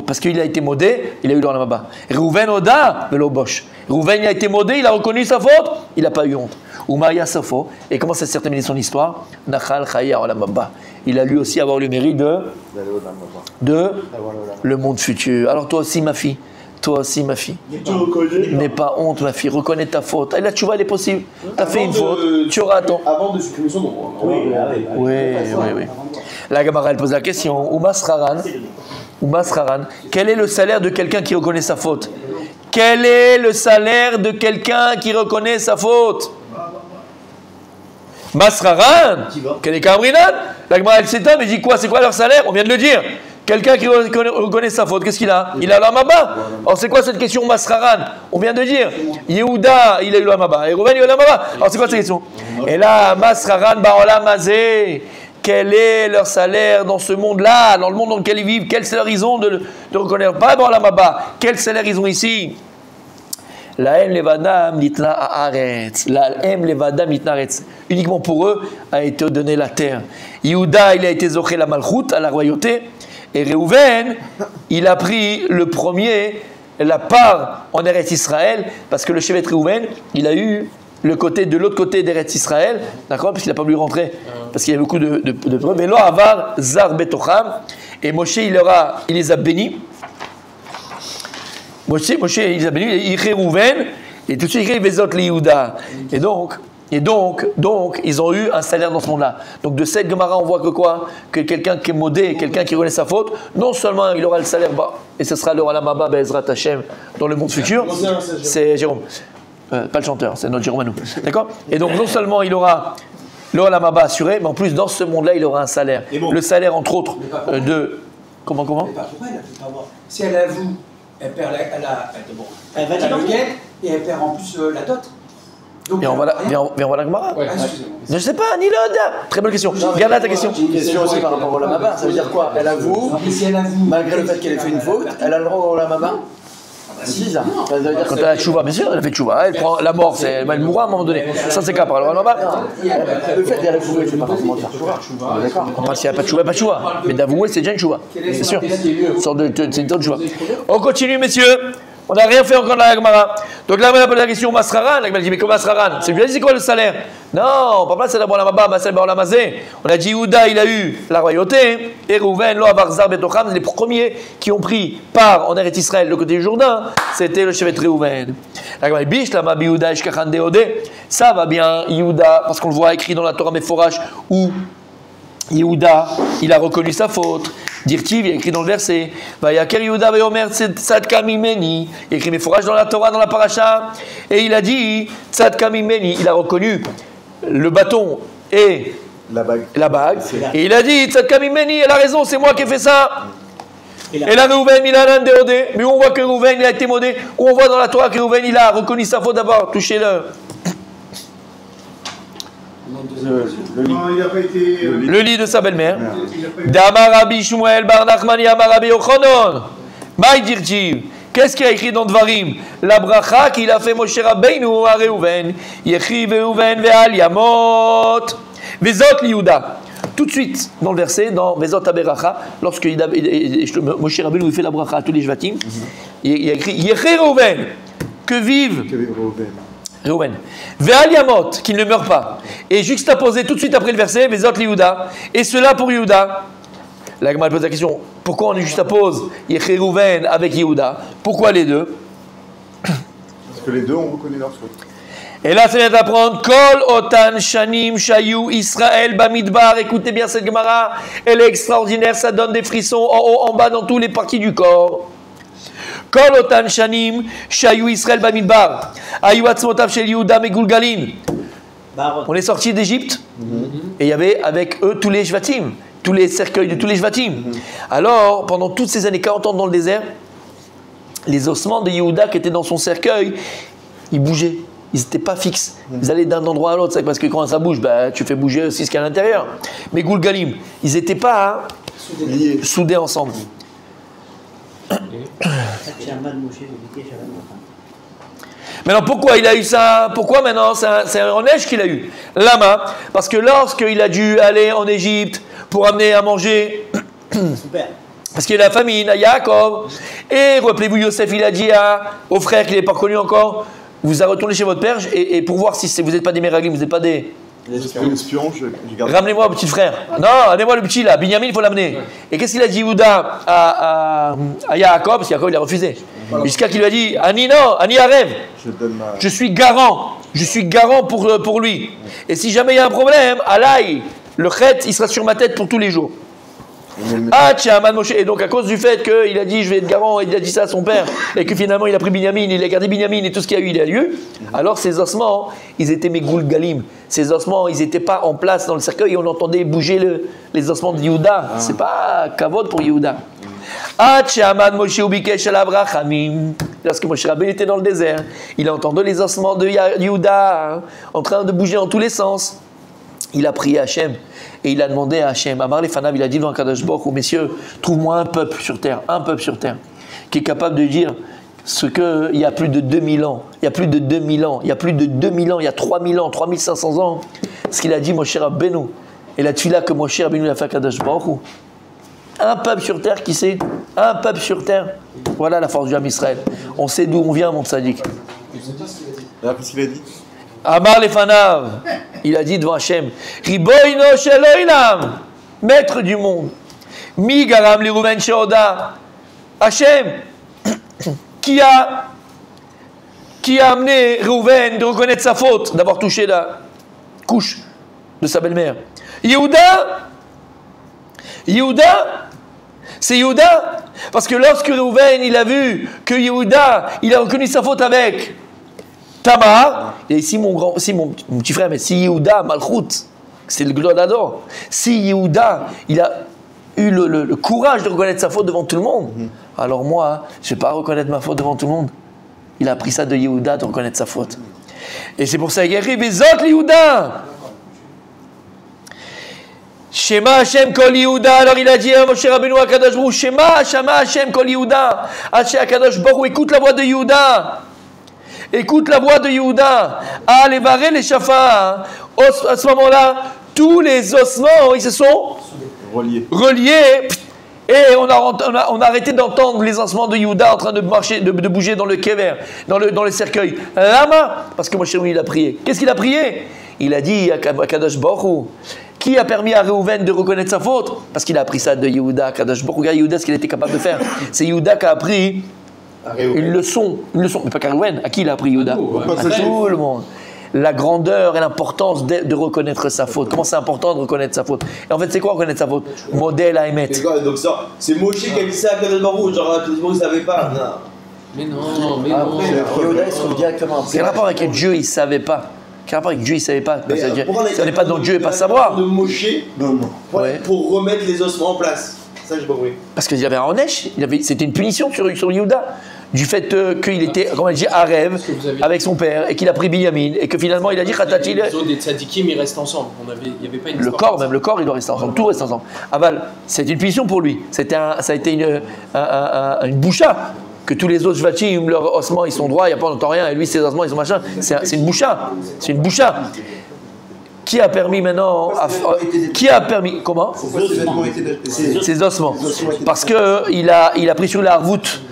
Parce qu'il a été modé, il a eu l'Olam Haba. Reuven Oda, Velo Bosh. Reuven il a été modé, il a reconnu sa faute, il n'a pas eu honte. Umaya Sofo, et comment ça s'est terminé son histoire? Nachal Chaye Olam Haba. Il a lui aussi avoir le mérite de le monde futur. Alors toi aussi ma fille, n'aie pas honte ma fille, reconnais ta faute. Et la tchouva elle est possible. Tu as fait une faute, tu auras ton. Avant de supprimer son nom. Oui. La Gemara elle pose la question Umasraran, quel est le salaire de quelqu'un qui reconnaît sa faute? Quel est le salaire de quelqu'un qui reconnaît sa faute? Masraran, quel est Kamrinan? La Gemara elle s'étonne, mais dit quoi? C'est quoi leur salaire? On vient de le dire. Quelqu'un qui reconnaît sa faute, qu'est-ce qu'il a? Il a l'Olam Haba. Alors c'est quoi cette question Masraran? On vient de dire. Yehuda, il a eu l'Olam Haba. Et Reuven, il a eu l'Olam Haba. Alors c'est quoi cette question? Et là, Masraran Ba'olam Hazeh. Quel est leur salaire dans ce monde-là, dans le monde dans lequel ils vivent? Quel salaire ils ont de reconnaître? Pas dans l'Olam Haba. Quel salaire ils ont ici? La levadam nitna haaretz. La levadam nitna haaretz. Uniquement pour eux a été donnée la terre. Yehuda, il a été zoché la malchut, à la royauté. Et Reuven, il a pris le premier, la part en Eretz Israël, parce que le Shevet Reuven, il a eu le côté de l'autre côté d'Eretz Israël, d'accord, parce qu'il n'a pas voulu rentrer, parce qu'il y a beaucoup de preuves. Mais là, Avar, Zar Betocham, et Moshe, il les a bénis. Moshe, il les a bénis, il écrit Reuven, et tout de suite, il écrit Vezot li Yehuda. Et donc, ils ont eu un salaire dans ce monde-là. Donc, de cette Gemara, on voit que quoi? Que quelqu'un qui est modé, quelqu'un qui reconnaît sa faute, non seulement il aura le salaire bas, et ce sera le Olam Haba Be'ezrat Hashem dans le monde futur. C'est Jérôme. Pas le chanteur, c'est notre Jérôme à nous. D'accord? Et donc, non seulement il aura le Olam Haba assuré, mais en plus, dans ce monde-là, il aura un salaire. Le salaire, entre autres, de. Comment Mais pourquoi elle a fait pas voir? Si elle avoue, elle perd Elle va dire le guet, et elle perd en plus la dot. Donc, Et on va la Gemara. Ouais. Je ne sais pas, ni l'Oda. Très bonne question. Regarde là ta question. J'ai une question aussi par rapport au Olam Haba. Ça veut dire quoi? Elle avoue, si elle avoue, malgré le fait qu'elle ait fait une faute, elle a le droit au Olam Haba? Si, ça. Ça veut dire Quand elle a tchouva, bien sûr, elle a fait tchouva. Elle prend la mort, elle mourra à un moment donné. Ça, c'est qu'à parler. le fait d'être avoué, c'est pas forcément de faire tchouva. D'accord. Enfin, s'il n'y a pas de tchouva, pas de tchouva. Mais d'avouer, c'est déjà une tchouva. C'est sûr. C'est une sorte de tchouva. On continue, messieurs. On n'a rien fait encore dans la Gemara. Donc là, on a posé la question Masraran. La Gemara dit mais comment Masraran? C'est lui a dit c'est quoi le salaire? Non, pas c'est d'abord la Maba, mais c'est d'abord la Mazé. On a dit Yehuda, il a eu la royauté. Et Reuven, Lo, Avar, Zar, Betocham, les premiers qui ont pris part en Eretz Israël, le côté du Jourdain, c'était le Shevet Reuven. La Gemara dit Bish, la Mabi Yehuda, Eshkachan Deodé. Ça va bien, Yehuda, parce qu'on le voit écrit dans la Torah Meforash où Yehuda, il a reconnu sa faute. Dirtiv, il a écrit dans le verset, Vayaker Yehuda Vayomer Tzadka Mimeni. Il a écrit Meforash dans la Torah, dans la Paracha, et il a dit Tzadka Mimeni. Il a reconnu le bâton et la bague. Et il a dit Tzadka Mimeni, elle a raison, c'est moi qui ai fait ça. Et là, Reuven, il a l'andéodé. Mais où on voit que Reuven, il a été modé. Où on voit dans la Torah que Reuven, il a reconnu sa faute d'avoir touché Non, il n'a pas été. Le lit de sa belle-mère. Il a pas été. D'Amar Rabbi Shmuel bar Nachmani Amar Rabbi Yochanan. Maï dirtiv. Qu'est-ce qu'il a écrit dans Dvarim? La bracha qu'il a fait Moshe Rabbeinu à Reuven. Yechi Reuven ve'al Yamot. Vezot liuda. Tout de suite, dans le verset, dans Vezot Aberacha, lorsque Moshe Rabbeinu fait la bracha à tous les Shvatim, il a écrit Yechi Reuven. Que vive Reuven. Ve'al Yamot, qu'il ne meurt pas. Et juxtaposé tout de suite après le verset, Vezot liuda. Et cela pour Yehuda. La Gemara pose la question, pourquoi on juxtapose Yechi Reuven avec Yehuda? Pourquoi les deux? Parce que les deux ont reconnu leur faute. Et là, ça vient d'apprendre Kol Otan Shanim Shayu Israël Bamidbar. Écoutez bien cette Gemara, elle est extraordinaire, ça donne des frissons en haut, en bas, dans toutes les parties du corps. Kol Otan Shanim Shayu Israël Bamidbar. Ayu Atzmotav Shel Yehuda Megulgalin. On est sorti d'Égypte et il y avait avec eux tous les Shvatim, tous les cercueils de tous les Shvatim. Alors, pendant toutes ces années, 40 ans dans le désert, les ossements de Yehuda qui étaient dans son cercueil, ils bougeaient. Ils n'étaient pas fixes. Ils allaient d'un endroit à l'autre. Parce que quand ça bouge, bah, tu fais bouger aussi ce qu'il y a à l'intérieur. Mais Gulgalim, ils n'étaient pas soudés ensemble. Maintenant, pourquoi il a eu ça? Pourquoi maintenant? C'est un neige qu'il a eu. Lama, parce que lorsqu'il a dû aller en Égypte pour amener à manger, parce qu'il y a la famine à Yaakov, et rappelez-vous, Yosef, il a dit aux frères qu'il n'est pas reconnu encore, vous allez retourner chez votre père et pour voir si vous n'êtes pas des Meraglim, vous n'êtes pas des... Espions, je garde. Ramenez-moi le petit frère. Non, amenez-moi le petit là. Binyamin, il faut l'amener. Et qu'est-ce qu'il a dit Yehuda à Yaakov? Parce qu'Yaakov, il a refusé. Jusqu'à qu'il lui a dit Ani non, Ani Arev. Je suis garant. Je suis garant pour lui. Et si jamais il y a un problème, Alaï, le chet, il sera sur ma tête pour tous les jours. Et donc à cause du fait qu'il a dit je vais être garant, il a dit ça à son père, et que finalement il a pris Binyamin, il a gardé Binyamin et tout ce qu'il y a eu, il a lieu, alors ces ossements, ils étaient Megoul Galim. Ces ossements, ils n'étaient pas en place dans le cercueil et on entendait bouger les ossements de Yehuda. C'est pas kavod pour Yehuda. Lorsque Moshe Rabbeinu était dans le désert, il a entendu les ossements de Yehuda en train de bouger dans tous les sens. Il a prié Hachem et il a demandé à Hachem, Amar les Fanav, il a dit devant Kadosh Baruch Hu, messieurs, trouve-moi un peuple sur terre, qui est capable de dire ce qu'il y a plus de 2000 ans, il y a 3000 ans, il y a 3000 ans, 3500 ans, ce qu'il a dit Moshe Rabbeinu, et la tefila que Moshe Rabbeinu a fait à Kadosh Baruch Hu. Un peuple sur terre, qui sait? Un peuple sur terre. Voilà la force du Ham Israël. On sait d'où on vient, mon tzaddik. Qu'est-ce qu'il a dit? Amar Lefanav, il a dit devant Hachem, Riboino shel olam, maître du monde, Mi garam li Reuven sheoda, Hachem, qui a amené Reuven de reconnaître sa faute, d'avoir touché la couche de sa belle-mère. Yehuda, c'est Yehuda, parce que lorsque Reuven il a vu que Yehuda, il a reconnu sa faute avec Tamar, et ici mon petit frère, mais si Yehuda, Malchut, c'est le Glodador, si Yehuda, il a eu le courage de reconnaître sa faute devant tout le monde, alors moi, je ne vais pas reconnaître ma faute devant tout le monde. Il a appris ça de Yehuda, de reconnaître sa faute. Et c'est pour ça qu'il a écrit, Bezot Yehuda. Shema Hashem Kol Yehuda. Alors il a dit à Moshe Rabbeinu à Kadosh Baruch Hu, Shema Hashem Kol Yehuda. Hashem Kadosh Baruch Hu, écoute la voix de Yehuda. Écoute la voix de Yehuda. Ah, les barrés, les chafas. À ce moment-là, tous les ossements, ils se sont reliés. Et on a arrêté d'entendre les ossements de Yehuda en train de marcher, de bouger dans le kever, dans le cercueil. Lama, parce que Moshe il a prié. Qu'est-ce qu'il a prié? Il a dit à Kadosh Baruch Hu, qui a permis à Reuven de reconnaître sa faute? Parce qu'il a appris ça de Yehuda. Kadosh Baruch Hu, regarde Yehuda, ce qu'il était capable de faire. C'est Yehuda qui a appris une leçon, mais pas qu'à Reuven. À qui il a appris Yehuda? À tout le monde. La grandeur et l'importance de reconnaître sa faute. Comment c'est important de reconnaître sa faute. Et en fait, c'est quoi reconnaître sa faute? Modèle à émettre. C'est quoi? Donc ça, c'est Moshe qui a dit ça à Kadosh Baruch Hu, genre tout le monde ne savait pas. Non. Mais non. Yehuda, il se trouve directement. Quel rapport avec Dieu, il ne savait pas? Quel rapport avec Dieu, il ne savait pas? Si on n'est pas dans Dieu et pas savoir. De Moshe pour remettre les ossements en place. Ça, j'ai pas compris. Parce qu'il y avait un Onesh, c'était une punition sur Yehuda. du fait qu'il était, comme elle dit, à rêve avec son père et qu'il a pris Binyamin et que finalement il a dit Khatati. Les autres des tzadikim, ils restent ensemble. Il n'y avait pas une Le corps, même le corps, il doit rester ensemble. Tout reste ensemble. Aval, c'est une punition pour lui. Ça a été une boucha. Que tous les autres Shvatim, leurs ossements, ils sont droits, il n'y a pas longtemps rien, et lui, ses ossements, ils sont machin. C'est une boucha. C'est une boucha. Qui a permis maintenant qui a permis comment ses ossements. Parce qu'il a pris sur la harvoute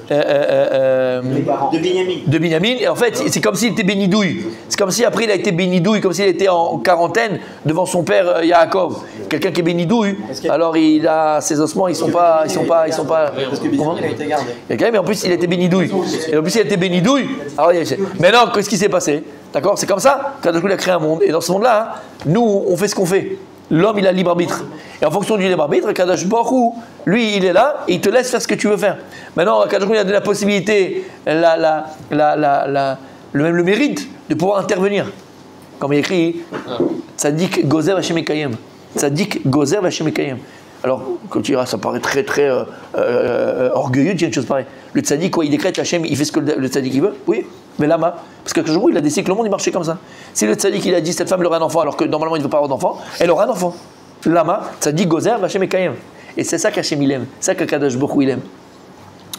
de Binyamin. Et en fait, c'est comme s'il était bénidouille. C'est comme si après il a été bénidouille, comme s'il était en quarantaine devant son père Yaakov. Quelqu'un qui est bénidouille, alors il a ses ossements, ils sont pas. Parce que Binyamin a été gardé. Mais en plus il a été bénidouille. Et en plus il a été bénidouille. Alors maintenant, qu'est-ce qui s'est passé? D'accord, c'est comme ça. Kadosh il a créé un monde. Et dans ce monde-là, nous, on fait ce qu'on fait. L'homme, il a le libre arbitre. Et en fonction du libre arbitre, Kadosh Baruch, lui, il est là et il te laisse faire ce que tu veux faire. Maintenant, Kadosh il a donné la possibilité, le mérite de pouvoir intervenir. Comme il écrit, Tzadik Gozer Hashem Ekayem. Tzadik Gozer Hashem Ekayem. Alors, quand tu diras, ça paraît très très orgueilleux de dire une chose pareille. Le Tzadik, quoi, il décrète, Hashem, il fait ce que le Tzadik il veut. Oui, mais lama. Parce que jour il a décidé que le monde il marchait comme ça. Si le Tzadik il a dit cette femme aura un enfant alors que normalement il ne veut pas avoir d'enfant, elle aura un enfant. Lama, Tzadik Gozer Hashem Ekayem. Et c'est ça qu'Hashem il aime. C'est ça qu'Akadosh Baruch Hu il aime.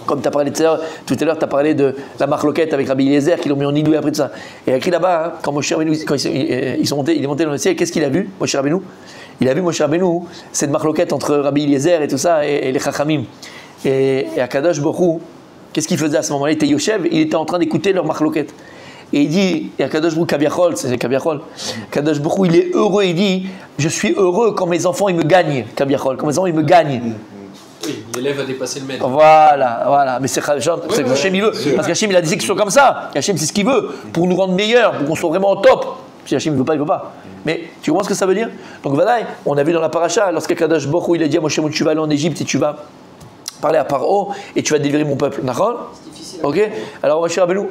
Comme tu as parlé tout à l'heure, tu as paré de la marloquette avec Rabbi Eliezer qui l'ont mis en nidouille après tout ça. Et écrit là-bas, hein, quand Moshe Rabbeinu, quand il est monté dans le ciel, qu'est-ce qu'il a vu, Moshe Rabbeinu? Il a vu Moshe Rabbeinu, cette marloquette entre Rabbi Eliezer et tout ça, et les Chachamim. Et Akadosh Baruch Hu, qu'est-ce qu'il faisait à ce moment-là? Il était Yoshev, il était en train d'écouter leur marloquette. Et il dit, et Akadosh Baruch Hu, Kaviachol, c'est Kaviachol, Akadosh Baruch Hu, il est heureux, il dit, je suis heureux quand mes enfants ils me gagnent, Kaviachol, quand mes enfants ils me gagnent. Oui, l'élève a dépassé le maître. Voilà, mais c'est Hachem il veut, parce qu'Hachem il a dit que ce soit comme ça, Hachem c'est ce qu'il veut, pour nous rendre meilleurs, pour qu'on soit vraiment au top. Si Hachem ne veut pas, il ne veut pas. Mais tu comprends ce que ça veut dire? Donc voilà, on a vu dans la paracha, lorsqu'Akadosh Baruch Hu il a dit à Moshe, tu vas aller en Égypte et tu vas parler à Paro et tu vas délivrer mon peuple. D'accord? Ok? Alors Moshe Rabbeinu,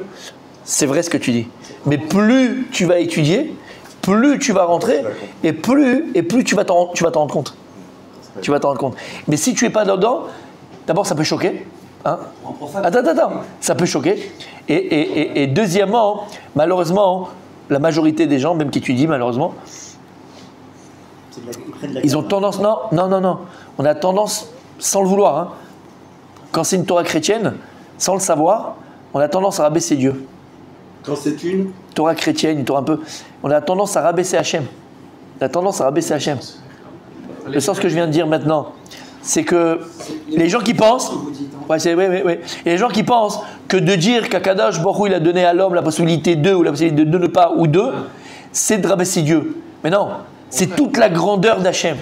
c'est vrai ce que tu dis. Mais plus tu vas étudier, plus tu vas rentrer et plus tu vas t'en rendre compte. Tu vas t'en rendre compte. Mais si tu n'es pas dedans, d'abord ça peut choquer. Hein? Attends, ça peut choquer. Et deuxièmement, malheureusement, la majorité des gens, même qui étudient malheureusement, ils ont tendance, non, on a tendance, sans le vouloir, hein, quand c'est une Torah chrétienne, sans le savoir, on a tendance à rabaisser Dieu. Quand c'est une Torah chrétienne, une Torah un peu, on a tendance à rabaisser Hachem. On a tendance à rabaisser Hachem. Le sens que je viens de dire maintenant, c'est que les gens qui pensent, et les gens qui pensent que de dire qu'Akadosh Baruch Hu il a donné à l'homme la possibilité de ou la possibilité de ne pas ou de, c'est de rabaisser Dieu. Mais non, c'est toute la grandeur d'Hachem.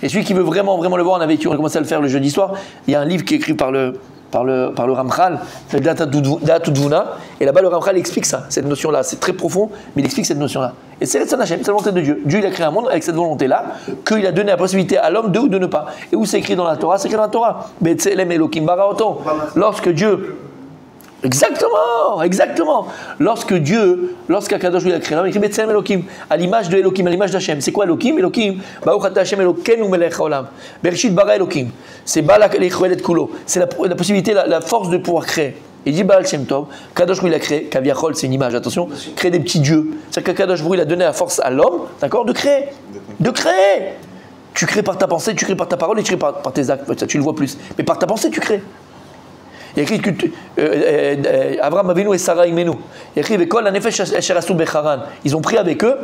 Et celui qui veut vraiment le voir, on a commencé à le faire le jeudi soir. Il y a un livre qui est écrit par le Ramchal, c'est Da'atut-Vuna, et là-bas le Ramchal explique ça, cette notion-là. C'est très profond, mais il explique cette notion-là. Et c'est Retzon Hashem, c'est la volonté de Dieu. Dieu il a créé un monde avec cette volonté-là, qu'il a donné la possibilité à l'homme de ou de ne pas. Et où c'est écrit dans la Torah? C'est écrit dans la Torah. B'Tselem Elokim Baraoto. Lorsque Dieu. Exactement. Lorsqu'Akadosh a créé l'homme, il écrit B'Tselem Elokim, à l'image de Elokim, à l'image d'Hachem. C'est quoi Elokim? Elokim, Baruch Ata Hashem Elokeinu melech haolam. Bereshit bara Elokim. C'est Bala Lechoelet Kulo. C'est la possibilité, la force de pouvoir créer. Il dit Baal Shem Tov, Kadosh Baruch il a créé, Kaviachol c'est une image, attention, créer des petits dieux. C'est-à-dire que Kadosh Baruch il a donné la force à l'homme, d'accord, de créer. Tu crées par ta pensée, tu crées par ta parole et tu crées par tes actes. Ça, tu le vois plus. Mais par ta pensée, tu crées. Il y a écrit que Abraham Avinu et Sarah Imenu. Il y a écrit Kol Nefesh Asher Asu Becharan. Ils ont pris avec eux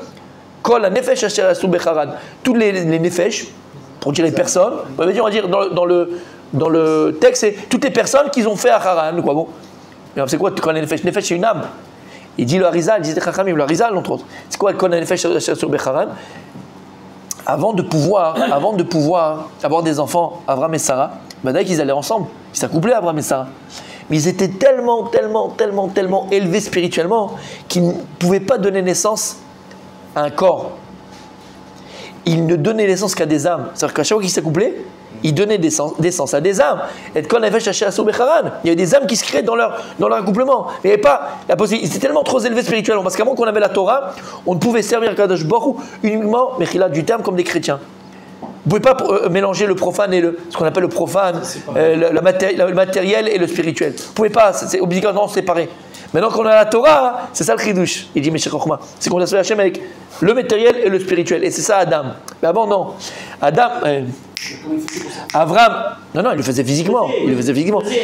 Kol Nefesh Asher Asu Becharan. Tous les Nefesh, pour dire les personnes, on va dire dans le texte, c'est toutes les personnes qu'ils ont fait à Haran. Quoi, bon. C'est quoi Kol Nefesh? Nefesh, c'est une âme. Il dit le Harizal, il dit Chachamim, le Harizal, entre autres. C'est quoi Kol Nefesh Asher Asu Becharan? Avant de pouvoir avoir des enfants, Abraham et Sarah, d'ailleurs qu'ils allaient ensemble, ils s'accouplaient Abraham et Sarah. Mais ils étaient tellement élevés spirituellement qu'ils ne pouvaient pas donner naissance à un corps. Ils ne donnaient naissance qu'à des âmes. C'est-à-dire qu'à chaque fois qu'ils s'accouplaient, ils donnaient naissance à des âmes. Et quand on avait cherché à sauver Haran, il y avait des âmes qui se créaient dans leur accouplement. Mais il n'y avait pas la possibilité. Ils étaient tellement trop élevés spirituellement. Parce qu'avant qu'on avait la Torah, on ne pouvait servir Kadosh Baruch Hu uniquement, mais qu'il a du terme, comme des chrétiens. Vous ne pouvez pas mélanger le profane et ce qu'on appelle le profane, le matériel et le spirituel. Vous ne pouvez pas, c'est obligatoirement séparé. Maintenant qu'on a la Torah, c'est ça le chidouche. Il dit, Meshech Chochma, c'est qu'on a associé Hachem avec le matériel et le spirituel. Et c'est ça Adam. Mais avant, non. Abraham, non, il le faisait physiquement.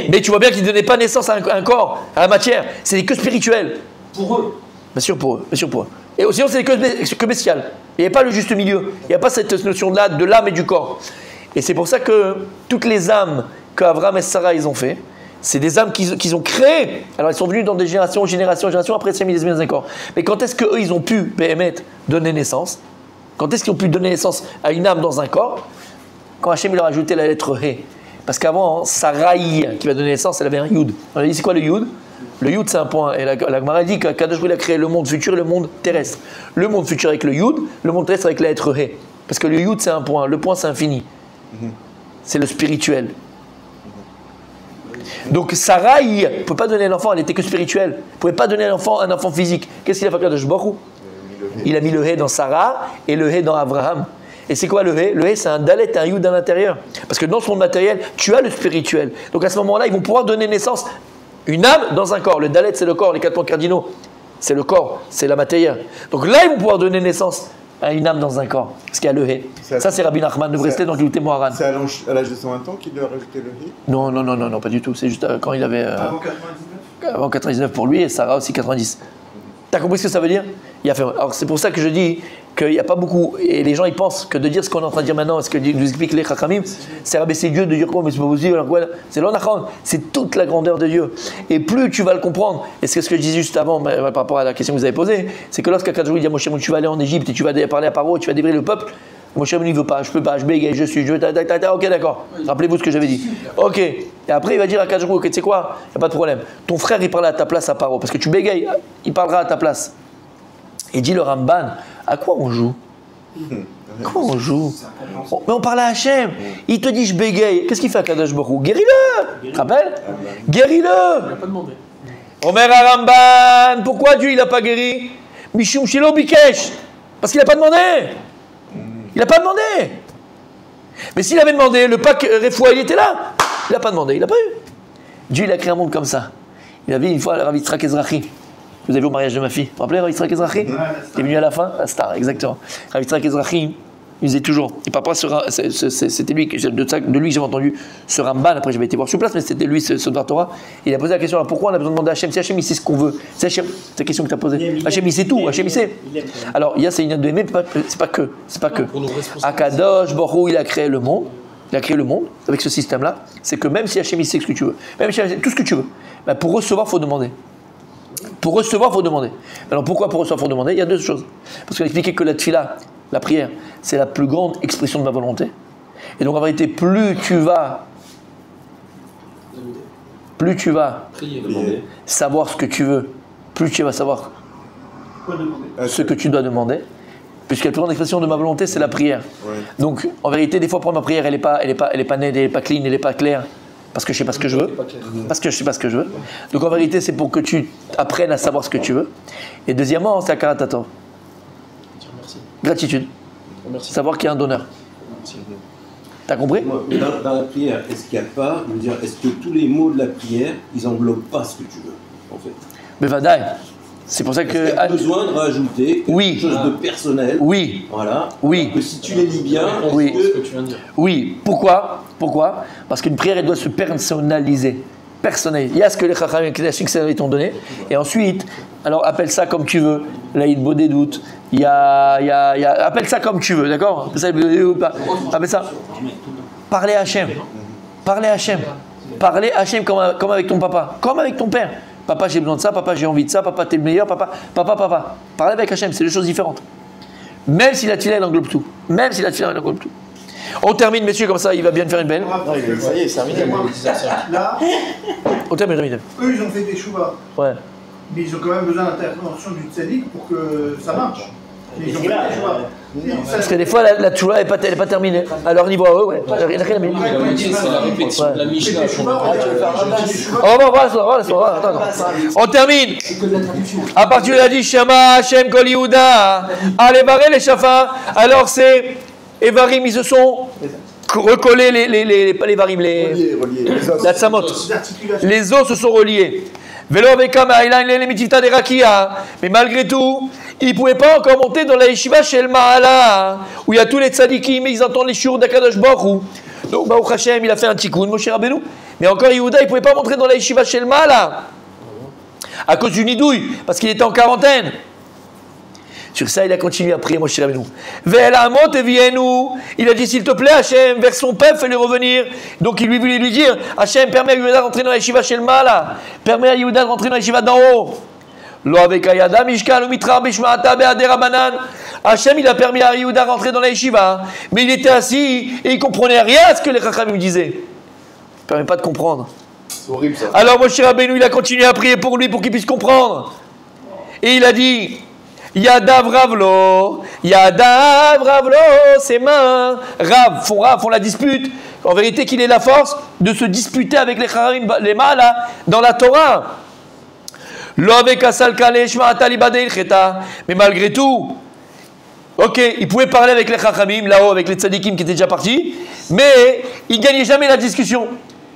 Mais tu vois bien qu'il ne donnait pas naissance à un corps, à la matière. C'est que spirituel. Pour eux. Bien sûr pour eux. Et sinon, c'est que bestial. Il n'y a pas le juste milieu. Il n'y a pas cette notion-là de l'âme et du corps. Et c'est pour ça que toutes les âmes qu'Abraham et Sarah ils ont fait, c'est des âmes qu'ils ont créées. Alors, elles sont venues dans des générations, après c'est mis les dans un corps. Mais quand est-ce qu'eux, ils ont pu, donner naissance? Quand est-ce qu'ils ont pu donner naissance à une âme dans un corps? Quand Hachem il leur a ajouté la lettre He. Parce qu'avant, Sarai, qui va donner naissance, elle avait un Yud. On a dit, c'est quoi le Yud? Le Yud, c'est un point. Et la Gemara dit qu'Akadosh Baruch Hu a créé le monde futur et le monde terrestre. Le monde futur avec le Yud, le monde terrestre avec la lettre He. Parce que le Yud, c'est un point. Le point, c'est infini. C'est le spirituel. Donc Sarai ne peut pas donner l'enfant, elle n'était que spirituelle. Elle ne pouvait pas donner un enfant physique. Qu'est-ce qu'il a fait Akadosh Baruch Hu? Il a mis le He dans Sarah et le He dans Abraham. Et c'est quoi le He? Le He, c'est un Dalet et un Yud à l'intérieur. Parce que dans son matériel, tu as le spirituel. Donc à ce moment-là, ils vont pouvoir donner naissance une âme dans un corps. Le Dalet, c'est le corps, les 4 points cardinaux. C'est le corps, c'est la matière. Donc là, ils vont pouvoir donner naissance à une âme dans un corps. Parce qu'il y a le He. Ça, c'est Rabbi Nachman de Breslev dans Gilutei Moharan. C'est à l'âge de 120 ans qu'il doit rajouter le He? Non, pas du tout. C'est juste quand il avait. Avant 99? Avant 99 pour lui et Sarah aussi 90. T'as compris ce que ça veut dire? Alors c'est pour ça que je dis qu'il n'y a pas beaucoup, et les gens ils pensent que de dire ce qu'on est en train de dire maintenant, ce que nous explique les Chachamim, c'est rabaisser Dieu de dire quoi, mais c'est pas possible, c'est l'onachon, c'est toute la grandeur de Dieu. Et plus tu vas le comprendre, et c'est ce que je disais juste avant par rapport à la question que vous avez posée, c'est que lorsqu'Akadosh dit à Moshe, tu vas aller en Égypte et tu vas parler à Paro, tu vas délivrer le peuple, Moshe il ne veut pas, je peux pas, je bégaye, je veux, ok d'accord, rappelez-vous ce que j'avais dit. Ok, et après il va dire à Akadosh, ok, tu sais quoi, il n'y a pas de problème, ton frère il parle à ta place à Paro, parce que tu bégayes, il parlera à ta place. Et dit le Ramban, à quoi on joue? Quoi on joue? Mais on parle à Hachem. Il te dit je bégaye. Qu'est-ce qu'il fait à Kadosh Baruch Hu? Guéris-le. Tu te rappelles? Guéris-le. Il n'a pas demandé. Omer Ramban, pourquoi Dieu il n'a pas guéri? Mishum Shilo Bikesh. Parce qu'il n'a pas demandé. Il n'a pas demandé. Mais s'il avait demandé, le pack Refoua il était là. Il n'a pas demandé, il n'a pas eu. Dieu il a créé un monde comme ça. Il a vu une fois le Rav Yitzhak Ezrachi. Vous avez vu au mariage de ma fille. Vous vous rappelez Rav Yitzhak Ezrachi? Il est venu à la fin? La star, exactement. Rav Yitzhak Ezrachi, il disait toujours. Et papa, c'était lui, de lui que j'avais entendu ce Ramban. Après, j'avais été voir sur place, mais c'était lui, ce Dvar Torah. Il a posé la question, pourquoi on a besoin de demander à Hachem? Si Hachem, il sait ce qu'on veut. C'est la question que tu as posée. Hachem, il sait tout. Hachem, il sait. Alors, il y a c'est une de aimer, mais c'est pas que. Akadosh Baruch Hu, il a créé le monde. Il a créé le monde avec ce système-là. C'est que même si Hachem, il sait ce que tu veux, même si Hachem sait tout ce que tu veux, ben pour recevoir, il faut demander. Pour recevoir, il faut demander. Alors pourquoi pour recevoir, il faut demander? Il y a deux choses. Parce qu'on a expliqué que la tfila, la prière, c'est la plus grande expression de ma volonté. Et donc en vérité, plus tu vas savoir ce que tu veux, plus tu vas savoir ce que tu dois demander. Puisque la plus grande expression de ma volonté, c'est la prière. Ouais. Donc en vérité, des fois, pour ma prière, elle n'est pas nette, elle n'est pas clean, elle n'est pas claire. Parce que je ne sais pas ce que je veux. Parce que je ne sais pas ce que je veux. Donc en vérité, c'est pour que tu apprennes à savoir ce que tu veux. Et deuxièmement, c'est Hakarat Hatov. Gratitude. Merci. Savoir qu'il y a un donneur. T'as compris? Mais dans la prière, est-ce qu'il n'y a pas, est-ce que tous les mots de la prière, ils englobent pas ce que tu veux, en fait? Mais vadaï. C'est pour ça que. Il y a besoin de rajouter quelque chose de personnel. Oui. Voilà. Oui. Que si tu les lis bien, oui. Ce que tu viens de dire. Oui. Pourquoi? Parce qu'une prière, elle doit se personnaliser. Personnaliser. Il y a ce que les Chachamim t'ont donné. Et ensuite, alors appelle ça comme tu veux. L'Aïd Bodé doute. Il y a. Appelle ça comme tu veux, d'accord? Appelle ça. Parlez à Hachem. Parlez à Hachem. Parlez à Hachem comme avec ton papa. Comme avec ton père. Papa, j'ai besoin de ça, papa, j'ai envie de ça, papa, t'es le meilleur, papa. Parlez avec Hachem, c'est deux choses différentes. Même si la tfila, elle englobe tout. On termine, messieurs, comme ça, il va bien faire une belle. Ça y est, c'est terminé. Là, On termine. eux, ils ont fait des chouvas. Ouais. Mais ils ont quand même besoin d'intervention du tzaddik pour que ça marche. Mais ils ont fait des chouvas. Parce que des fois, la tchoula n'est pas terminée. À leur niveau, ouais. Il n'y a rien à mettre. C'est la répétition de la Mishnah. Attends. On termine. À partir de la dit Shama Hashem Kol Yehuda, allez barrer les Shafa. Alors c'est Evarim, ils se sont recollés, pas les varim, Relié, les os. la tzamot. Les articulations. Les os se sont reliés. Velo Bekama, il a les mitivta de Rakia. Mais malgré tout, il ne pouvait pas encore monter dans la yeshiva chez le Mahala, où il y a tous les tzadikim, ils entendent les shiur d'Akadosh Baruch Hu. Donc, Baruch Hashem, il a fait un tikkun, Moshe Rabbeinu. Mais encore, Yehuda, il ne pouvait pas montrer dans la yeshiva chez le Mahala, à cause du nidouille, parce qu'il était en quarantaine. Sur ça, il a continué à prier, Moshe Rabbeinu. Ve'elamot evienu. Il a dit, s'il te plaît, Hachem, vers son peuple, fais-le revenir. Donc, il voulait lui dire, Hachem, permets à Yehuda d'entrer dans la yeshiva chez le Mahala. Permets à Yehuda de rentrer dans la yeshiva d'en haut. Lo avec Ayada, Mishkal, ou Mitra, Bishmaata, Be'adera, Banan. Hachem, il a permis à Yehuda de rentrer dans la yeshiva. Mais il était assis et il ne comprenait rien à ce que les Chachamim disaient. Il ne permet pas de comprendre. C'est horrible ça. Alors, Moshe Rabbeinu, il a continué à prier pour lui, pour qu'il puisse comprendre. Et il a dit, Yadav Ravlo, ses mains, Rav, font la dispute. En vérité, qu'il ait la force de se disputer avec les Chachamim, les Mahala, dans la Torah. Mais malgré tout, ok, il pouvait parler avec les Chachamim, là-haut, avec les tzadikim qui étaient déjà partis, mais il ne gagnait jamais la discussion.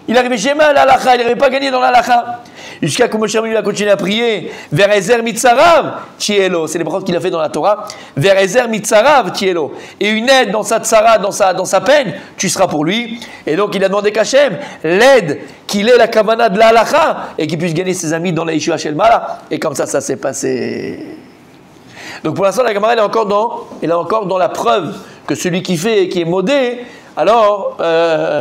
Il n'arrivait jamais à l'halakha, il n'arrivait pas à gagner dans l'halakha. Jusqu'à que Moshe Rabbeinu a continué à prier vers Ezer Mitzarav Tielo, c'est les preuves qu'il a fait dans la Torah, vers Ezer Mitzarav Tielo, et une aide dans sa tzara, dans sa peine, tu seras pour lui. Et donc il a demandé qu'Hachem l'aide, qu'il ait la kavana de la halakha et qu'il puisse gagner ses amis dans la Yeshiva Shel Mahala. Et comme ça s'est passé. Donc pour l'instant la Gemara elle est encore dans la preuve que celui qui fait et qui est modé, alors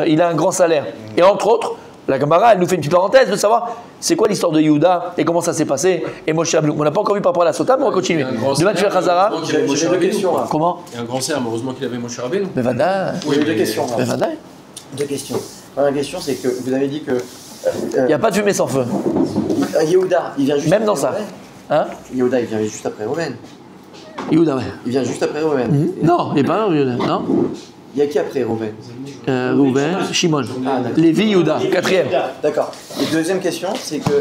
il a un grand salaire. Et entre autres, la Gemara, elle nous fait une petite parenthèse de savoir c'est quoi l'histoire de Yehuda et comment ça s'est passé. Et Moshe Rabbeinu, on n'a pas encore vu par rapport à la Sota, mais on va continuer. Demain, tu fais Khazara. J'ai deux questions. Comment? Il y a un grand serme, heureusement qu'il avait Moshe Rabbeinu. Mais Vada. Oui, deux questions. Deux questions. La première question, c'est que vous avez dit que. Il n'y a pas de fumée sans feu. Yehuda, il vient juste Même après dans ça. Reuven. Hein? Yehuda, il vient juste après Reuven. Yehuda, ouais. Il vient juste après Reuven. Non, il n'est pas là, Yehuda. Non? Il y a qui après Reuven? Reuven, Shimon. Ah, d'accord. Lévi, Yehuda, quatrième. D'accord. Et deuxième question, c'est que.